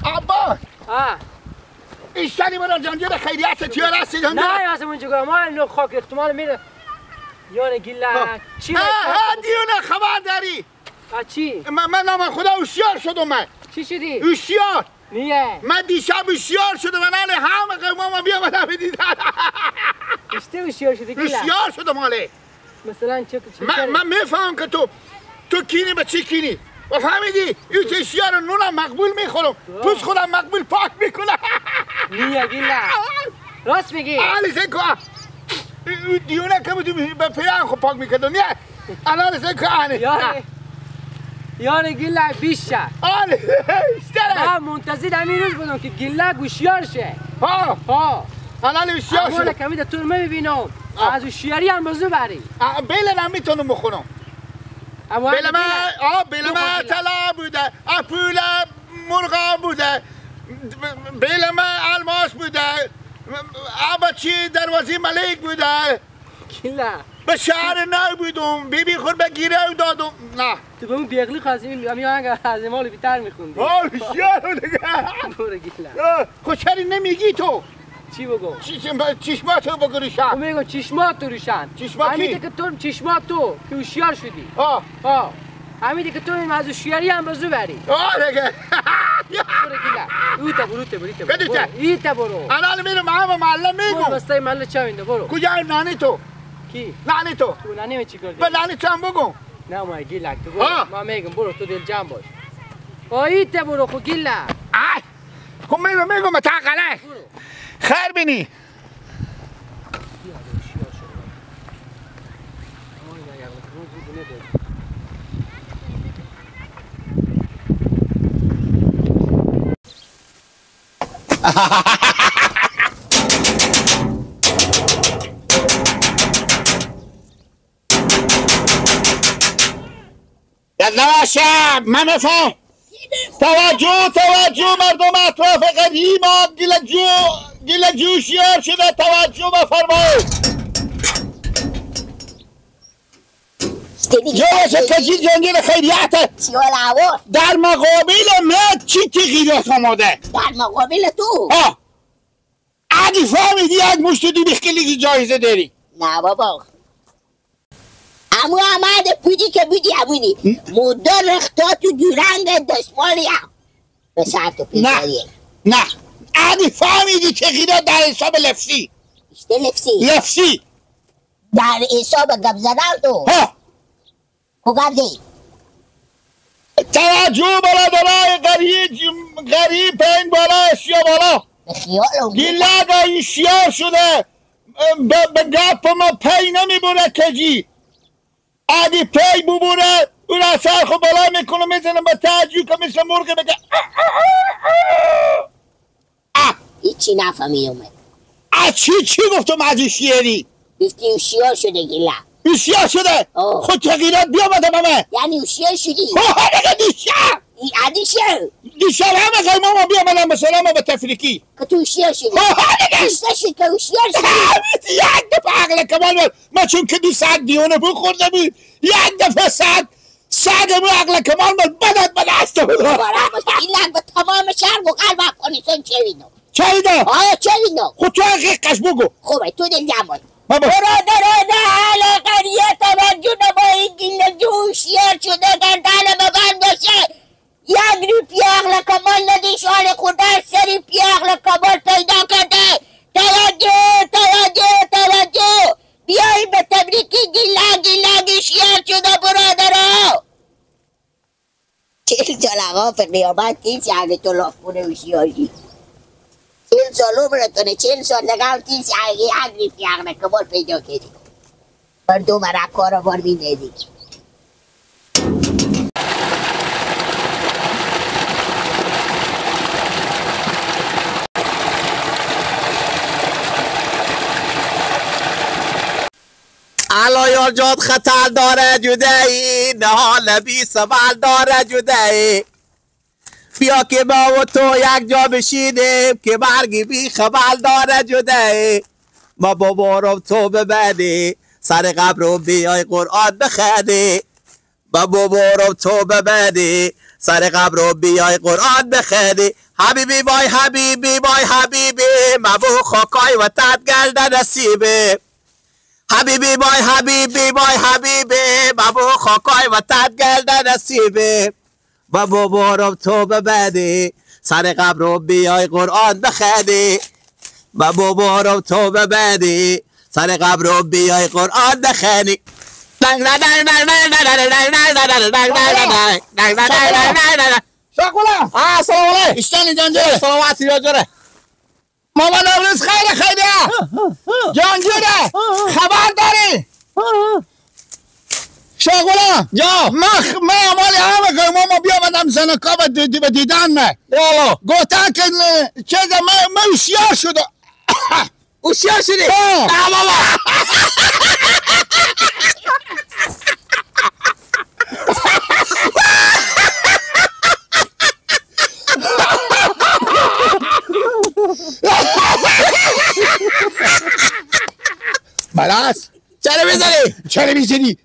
عباس ها اشتری برای جنجال خیریت تیار هستی جنجال نه یا اونجا گویا ما اینو خاک احتمال میره یانه گیله چی ها دیونه خبر داری چی؟ من نام خدا هوشیار شدم من چی شدی؟ هوشیار نیه من دیشب هوشیار شدم من حالا همه قوما بیامدم بدیدن اشته هوشیار شدی گیله؟ هوشیار شدم حاله مثلا چه من میفهم که تو کینی به چی کینی و فهمیدی این هوشیار نونم مقبول میخورم پوست خودم مقبول پاک میکنم نیه گیله راست میگی؟ آلی سکو دیونه که بودی به پیران خود پاک میکردم نه الان سکو آنه یانه گیله بیشه آلی اشتره من منتظر همین روز بودم که گیله گوشیار شه ها الان هوشیار شدم اما کمی در طور میبینم از هوشیاری هم بزو بری بله نمیتونم بخونم بله من طلا بوده پول مرغا بوده بله من الماس بوده چی دروازی ملک بوده گیله به شهر نو بودم بیبی خود به گیره دادم نه تو به اون بیغلی خواستی همی آهنگ از مال بیتر میخوندی هوشیار دیگه برو گیله خود چری نمیگی تو چی بگو؟ چشماتو بگو روشن میگم چشمات تو روشن چشمات کی؟ همیده که تو چشمات تو که هوشیار شدی ها همیده که تو این از هوشیاری هم بزو بری دیگه برو گیله ایتا برو الان میرم همه محله میگم برو بستای محله چه وینده برو کجا نانی تو؟ کی؟ نانی تو نانی چی کردی؟ به نانی تو هم بگم نه ما گیله تو برو ما میگم برو تو دل جمع باش ایتا برو خو گیله خب میگم متعقله خیر بینی یادناشم من بفهم توجه مردم اطراف قدیم گیل جوشیار شده توجه بفرمایید جوش کجی جنگل خیریت در مقابل من چی تغییرات آماده در مقابل تو اگه فهمیدی یک مشت دیبی خیلی جایزه داری نه بابا امو احمد بودی که بودی امونی مدر رختا تو دورنگ دستمالی هم به ساعت و پیداری نه اگه فهمیدی تغییرات در حساب لفظی لفظی در حساب گب زدن تو کو گب زی توجه برادرای غریب پین بالا اشیا بالا گیله اگه شیار شده به گپ ما پی نمیبونه کجی اگه پی ببونه اون اثر خود بالا میکنه میزنه به تعجیب که مثل مرغ بگه هیچی نفهمی اومد چی گفتم از شیری گفتی هوشیار شده گیله هوشیار شده خود تغییرات بیامده بامه یعنی هوشیار شدی دیشب همه قیمه ما بیامدن به سلام و به تفریکی که تو هوشیار شدی دیشته شد که هوشیار شدی یک دفعه عقل کمال ما چون که 2 ساعت دیونه بو خورده بود یک دفعه ساعت مو عقل کمال من بدت به دست بود این لگ به تمام شهر و قلب افغانستان چه وینو چه وینو خود تو حقیقش بگو خوبه تو دل جمعی برادران اهل قریه توجه نمایید گیله هوشیار شده گردن ببند باشه یک روپیه عقل کمال ندیش حال خود سری پی عقل کمال پیدا کرده توجه بیایی به تبریکی گیله هوشیار شده برادرها 40 سال آقا به قیامت تیز یعنی تو لافونه هوشیاری 40 سال عمرتونه 40 سال نگم تیز یعنی یک روپیه عقل کمال پیدا کردی مردم را کارو می‌ندی علایان جاد خطر داره جدایی نهال بی سوال داره جدایی بیا که ما و تو یک جا بشینیم که برگی بی خبر داره جدایی ما بابارم تو ببینی سر قبر رو بیای قرآن بخونی ما بابارم تو ببینی سر قبر رو بیای قرآن بخونی حبیبی بای حبیبی بای حبیبی مبو خاکای و تد گرد نصیبه حبیبی بای حبیبی بای حبیبی مبو خاکای و تد گرد نصیبه و بابارم تو ببدی سر قبر رو بیای قرآن بخونی و بابارم تو ببدی سر قبر رو بیای قرآن بخونی شاکولا سلام علیکم اشتانی جانجوره سلامتی جانجوره ماما نوروز خیلی جانجوره خبر داری شاکولا جا من امالی همه که ماما بیامدم زنکا به دیدن من گفتن که چیزه من هوشیار شده هوشیار شدی؟ نه بابا بلاس چرا میزنی؟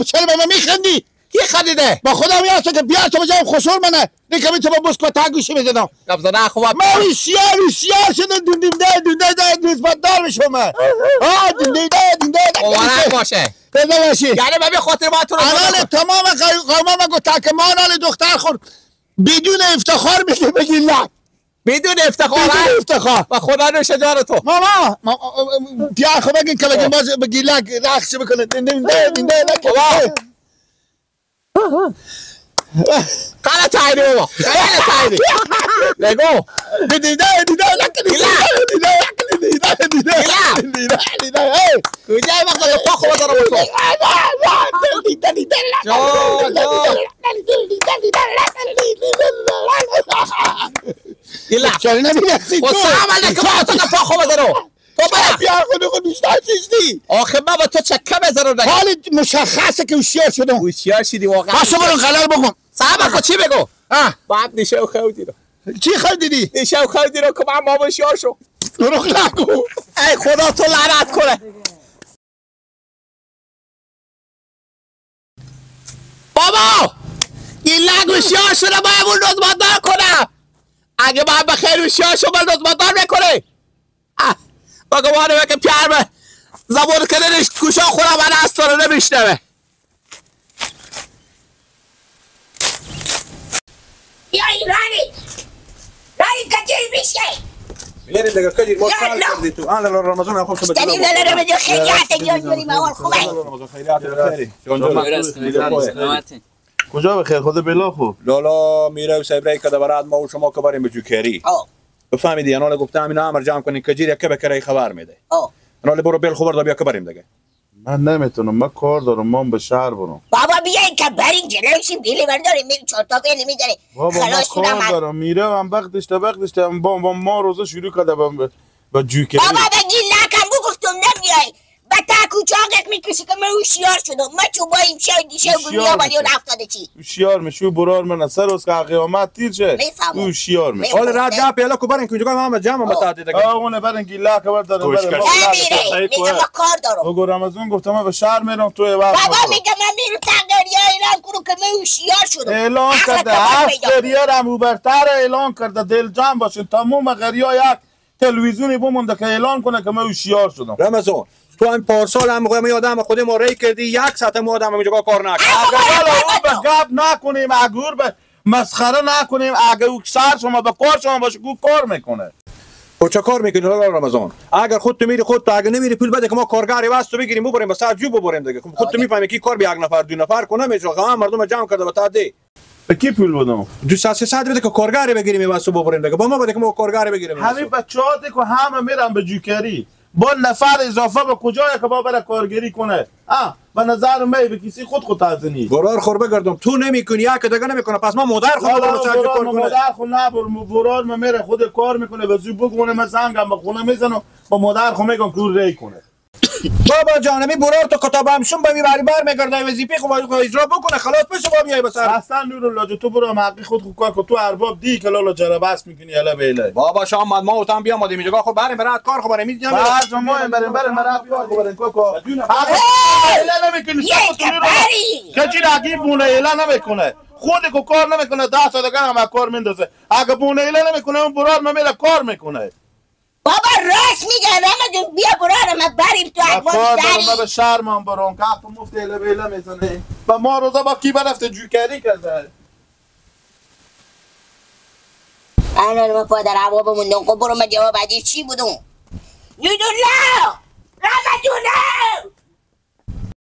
چرا با من میخندی؟ کی خندیده؟ با خدا میاد که بیاد تو بجایم خسول منه نیکمی تو با بسکو تنگوشی میزنم نبزنه خوبه من هوشیار شده دونده نسبتدار میشم من دونده مبارک باشه بزن باشی یعنی ببین خاطر ما تو رو الان تمام قومم گفتن که مانال دختر خود بدون افتخار میشه بگی نه بدون افتخار و خدا نوش جان تو ماما بیا خب بگین که بگین باز بگی لگ رقص بکنه دینده قلت عینی بابا قلت عینی لگو دینده کجای وقت که پا خواه دارم تو ایلا چرا نمیرسی تو عمل نکه با تو که پا خواه دارم تو برم بیا خودو دوستان چیزی آخه من با تو چکه بزنم نگه حالی مشخصه که هوشیار شدم هوشیار شدی واقعا پاشو برو خلال بکن صاحب کو چی بگو باید نیشه و خودی رو چی خریدی؟ نیشه و خودی رو که من ما هوشیار شو دروغ نگو ای خدا تو لعنت کنه بابا این لگ هوشیار شده باید اون رزماندار کنم اگه باید بخیر هوشیار شو باید رزماندار میکنه بگو بانه که پیار به زبون کننش کوشا خورم من از تو رو نمیشنوه بیایی رانی کجایی میشه بیارید دیگه کجیر ما سال کردی تو آن رمضان خوب شد استنیم لالا رمضان خیلیات جانجوری موال خوبه رمضان خیریات بخیری جانجوری کجا بخیر خود بلا خوب لالا میره و سبری که برات ما و شما که بریم به جوکری بفهمیدی انا گفتم اینا امر جمع کنین کجیر یک بکره خبر میده انا برو بیل خبر دا بیا که بریم دیگه من نمیتونم من کار دارم من به شهر برم بابا بیاین که بریم جلوشیم بیلی برداریم میریم چرتا فعلی میداره بابا من کار دارم میرم وقتش تا با ما روزه شروع کرده با جوکری بابا بگی نکن گفتم نمیای با تا کوچاقت میکشی که من هوشیار شدم من چون با این دیشه و گونیا ولی اون افتاده چی هوشیار میشو برار من اثر روز که قیامت تیر شه هوشیار میشه حالا رات جا پیالا کو برین کجا ما جمع متا دیگه اون برین گیلا که دارم میگم ما کار دارم بگو رمضان گفتم من به شهر میرم تو وقت بابا میگم من میرم تقدیریا اعلان کنم که من هوشیار شدم اعلان کرده هفتریار هم اوبرتر اعلان کرده دل جمع باشین تمام غریا یک تلویزیونی بمونده که اعلان کنه که من هوشیار شدم رمضان تو هم پارسال هم موقع یادم خود ما ری کردی یک ساعت ما آدم اینجا کار نکنیم اگر به گپ نکنیم اگر به مسخره نکنیم اگر سر شما به کار شما باشه کار میکنه تو چه کار میکنی رمضان اگر خود تو میری خود تو اگر نمیری پول بده که ما کارگری واسه بگیریم ببریم بس جو ببریم دیگه خود تو میفهمی کی کار به یک نفر دو نفر کنه میشه همه مردم جمع کرده بتا دی به کی پول بدم 200 بده که کارگری بگیریم واسه ببریم دیگه با ما بده که ما کارگری بگیریم همین بچه‌ها که همه میرن به جوکری با نفر اضافه به کجای که با بره کارگری کنه به نظر من به کسی خود تازنی برار خور بگردم تو نمیکنی یا که دیگه نمیکنه پس ما مادر خود رو چارج کار کنه مادر خود نه برار ما میره خود کار میکنه وزو بگونه من زنگم به خونه میزنم با مادر خود میگم کور ری کنه بابا جانمی برار تو کتاب همشون به میبری بر میگرده وظیفه خود اجرا بکنه خلاص بشه با میای بسر اصلا نور الله تو برو حقی خود کار کن تو ارباب دی که لالا جربس میکنی الا بیله بابا شام ما اوتام بیا ما دیگه خود بریم برات کار خبر میدیم بعد ما بریم مرا بیا خبر کوکو الا نمیکنی که چی راگی بونه الا نمیکنه خود که کار نمیکنه 10 تا دیگه هم کار میندازه. اگه بونه ایله نمیکنه اون برار میره کار میکنه. بابا راست میگه رحمت جون بیا برار ما بریم تو کار اقوام دارم من به شرمم برام که حق مفت ایله بیله میزنه و ما روزا با کی برفته جوکری کرده. انا ما پادر هوا بموندم. خب برو ما جواب عجیب چی بودم؟ جودالله رحمت جونه